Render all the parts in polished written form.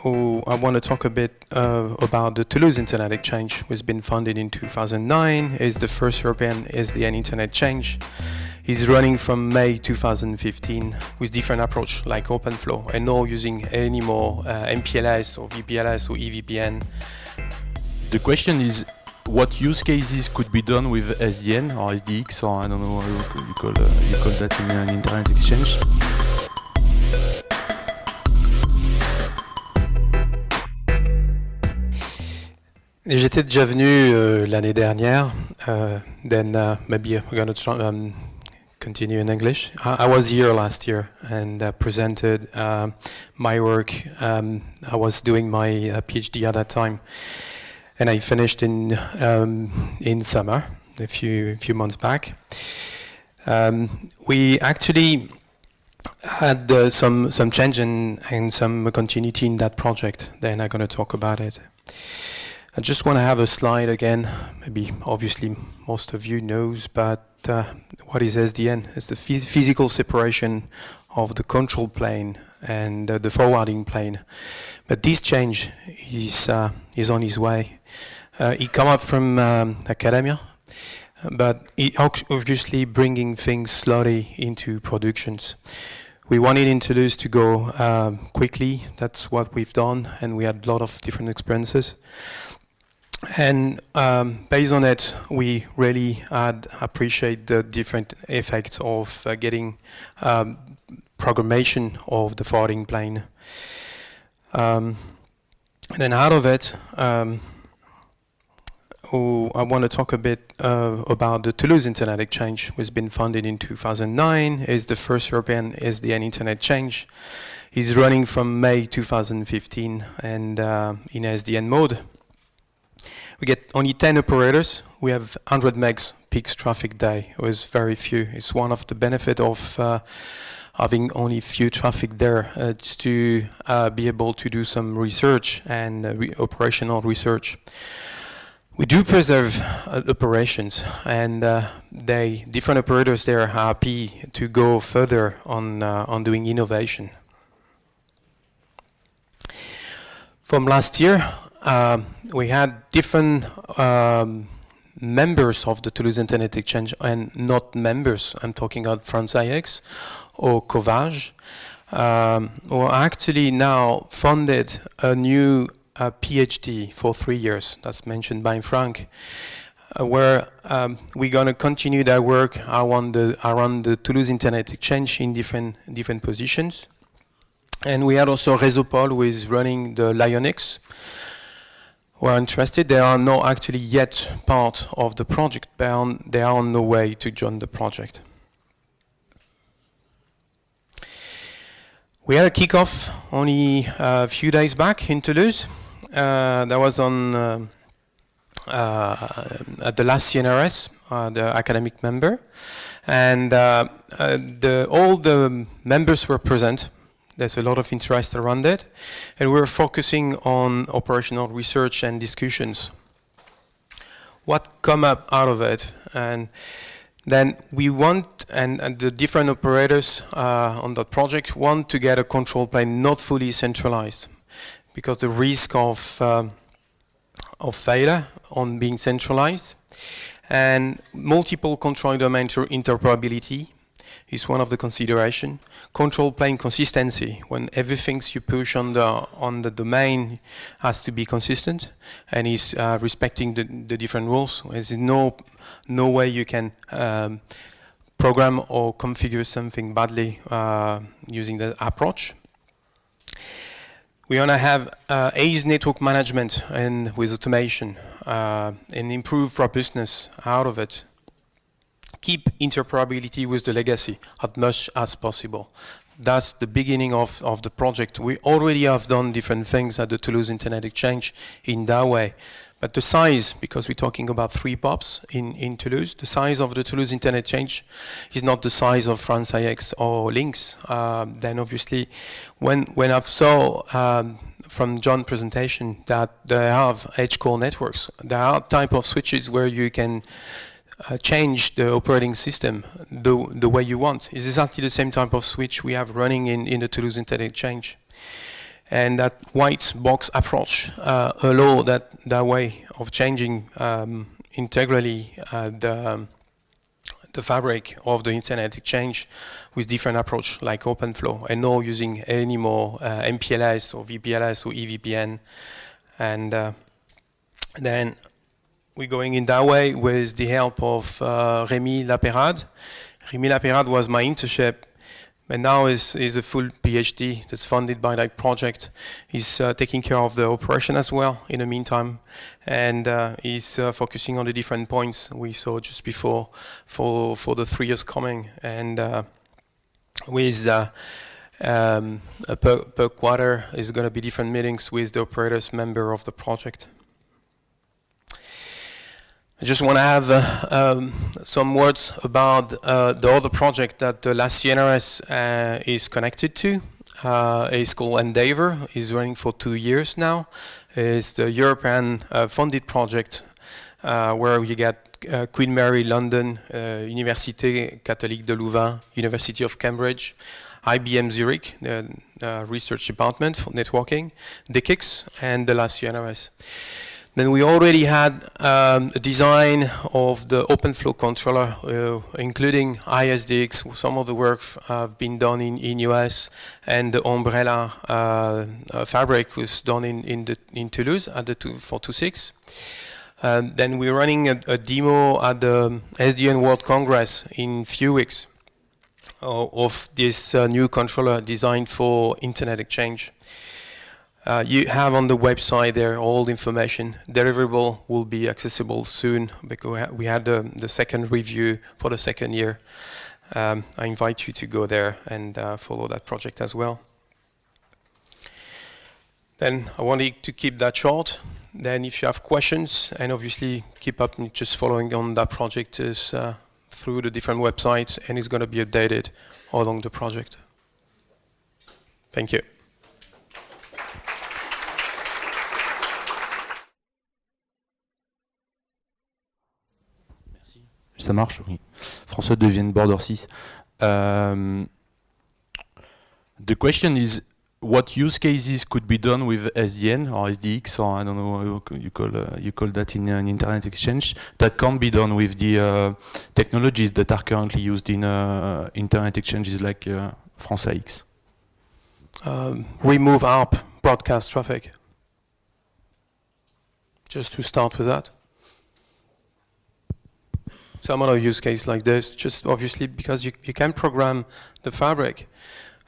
I want to talk a bit about the Toulouse Internet Exchange, which has been founded in 2009. It's the first European SDN Internet Exchange. It's running from May 2015 with different approach like OpenFlow and not using any more MPLS or VPLS or EVPN. The question is, what use cases could be done with SDN or SDX, or I don't know how you call that in an Internet Exchange? J'étais déjà venu l'année dernière. Then maybe we're going to continue in English. I was here last year and presented my work. I was doing my PhD at that time, and I finished in summer, a few months back. We actually had some change and some continuity in that project. Then I'm going to talk about it. I just want to have a slide again. Maybe obviously most of you knows, but what is SDN? It's the physical separation of the control plane and the forwarding plane. But this change is on its way. It come up from academia, but it obviously bringing things slowly into productions. We wanted in Toulouse to go quickly. That's what we've done, and we had a lot of different experiences. And based on it, we really appreciate the different effects of getting programmation of the forwarding plane. And then out of it, I want to talk a bit about the Toulouse Internet Exchange, which has been founded in 2009. It's the first European SDN Internet Exchange. It's running from May 2015 and in SDN mode. We get only 10 operators. We have 100 megs peak traffic day. It was very few. It's one of the benefits of having only few traffic there. It's to be able to do some research and operational research. We do preserve operations, and different operators there are happy to go further on doing innovation. From last year, we had different members of the Toulouse Internet Exchange and not members. I'm talking about TOUSIX or Kickoff, who actually now funded a new PhD for 3 years. That's mentioned by Frank, where we're going to continue that work around the Toulouse Internet Exchange in different positions. And we had also Réseaupol, who is running the Lionix. Who are interested. They are not actually yet part of the project, but they are on the way to join the project. We had a kickoff only a few days back in Toulouse. That was on at the last CNRS, the academic member, and all the members were present. There's a lot of interest around it, and we're focusing on operational research and discussions. What come up out of it, and then we want, and the different operators on that project want to get a control plane not fully centralized, because the risk of failure on being centralized, and multiple control domain interoperability is one of the consideration. Control plane consistency, when everything you push on the domain has to be consistent and is respecting the different rules. There's no way you can program or configure something badly using that approach. We want to have ACE network management and with automation and improve robustness out of it. Keep interoperability with the legacy as much as possible. That's the beginning of the project. We already have done different things at the Toulouse Internet Exchange in that way. But the size, because we're talking about 3 POPs in Toulouse, the size of the Toulouse Internet Exchange is not the size of TOUSIX or Lynx. Then obviously, when I saw from John's presentation that they have edge core networks, there are type of switches where you can change the operating system the way you want. It's exactly the same type of switch we have running in the Toulouse Internet Exchange. And that white box approach allow that way of changing integrally the fabric of the Internet Exchange with different approach like OpenFlow, and not using any more MPLS or VPLS or EVPN. And then we're going in that way with the help of Rémi Lapérade. Rémi Lapérade was my internship, and now is a full PhD that's funded by that project. He's taking care of the operation as well in the meantime, and he's focusing on the different points we saw just before for the 3 years coming. And with per quarter is going to be different meetings with the operators member of the project. I just want to have some words about the other project that the last CNRS is connected to. It's called Endeavour. It's running for 2 years now. It's the European funded project where you get Queen Mary London, Université Catholique de Louvain, University of Cambridge, IBM Zurich, the research department for networking, TOUSIX, and the last CNRS. Then we already had a design of the OpenFlow controller, including ISDX. Some of the work have been done in US, and the umbrella fabric was done in Toulouse for TOUSIX. Then we're running a demo at the SDN World Congress in few weeks of this new controller designed for Internet Exchange. You have on the website there all the information. Deliverable will be accessible soon because we had the second review for the second year. I invite you to go there and follow that project as well. Then I wanted to keep that short. Then if you have questions, and obviously keep up just following on that project is through the different websites, and it's going to be updated all along the project. Thank you. Ça marche, oui. François Devienne, Border 6. The question is, what use cases could be done with SDN or SDX, or I don't know how you call that in an Internet Exchange, that can't be done with the technologies that are currently used in Internet Exchanges like France AX? Remove ARP broadcast traffic. Just to start with that. Some other use case like this, just obviously because you can program the fabric,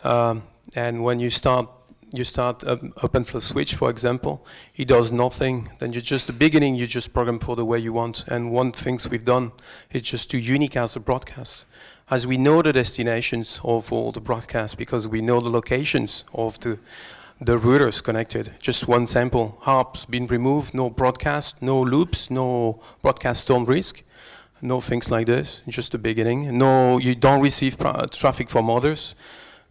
and when you start OpenFlow switch, for example, it does nothing. Then you just the beginning you just program for the way you want. And one things we've done is just to unicast the broadcast, as we know the destinations of all the broadcasts because we know the locations of the routers connected. Just one sample, ARP's been removed, no broadcast, no loops, no broadcast storm risk. No things like this, just the beginning. No, you don't receive traffic from others.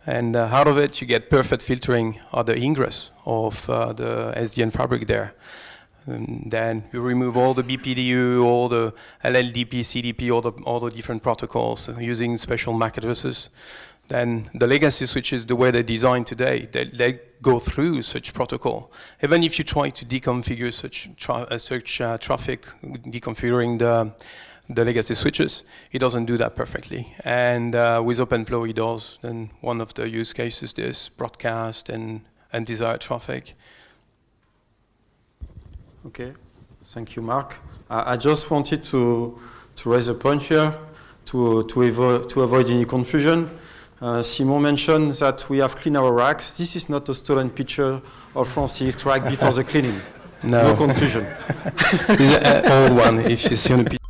And out of it, you get perfect filtering of the ingress of the SDN fabric there. And then you remove all the BPDU, all the LLDP, CDP, all the different protocols using special MAC addresses. Then the legacy switches, the way they're designed today, they go through such protocol. Even if you try to deconfigure such traffic, deconfiguring the legacy switches, it doesn't do that perfectly. And with OpenFlow, it does. And one of the use cases is broadcast and desired traffic. Okay, thank you, Marc. I just wanted to raise a point here to avoid any confusion. Simon mentioned that we have cleaned our racks. This is not a stolen picture of Francis rack before the cleaning. No confusion. It's an old one, if you see on the picture.